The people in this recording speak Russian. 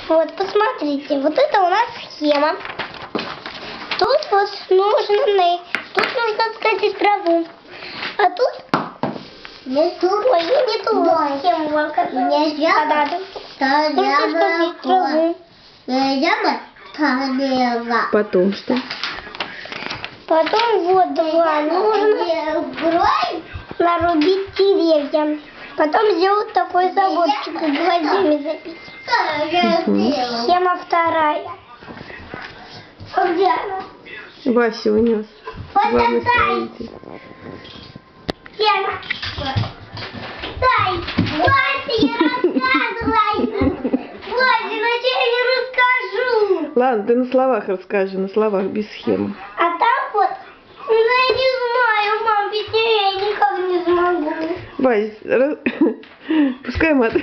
Вот, посмотрите, вот это у нас схема. Тут вот тут нужно, кстати, траву. А тут ой, не ту схему вам надо. Нужно траву. Потом что? Потом вот два. Нужно нарубить деревья. Потом сделать такой заборчик и гвоздями забить. Схема вторая. Где она? Вася унес. Главный строитель. Схема. Дай, Вася, я рассказывай. Вася, иначе я не расскажу. Ладно, ты на словах расскажи, на словах, без схемы. А там вот, ну я не знаю, мам, ведь я никак не смогу. Вась, пускай мать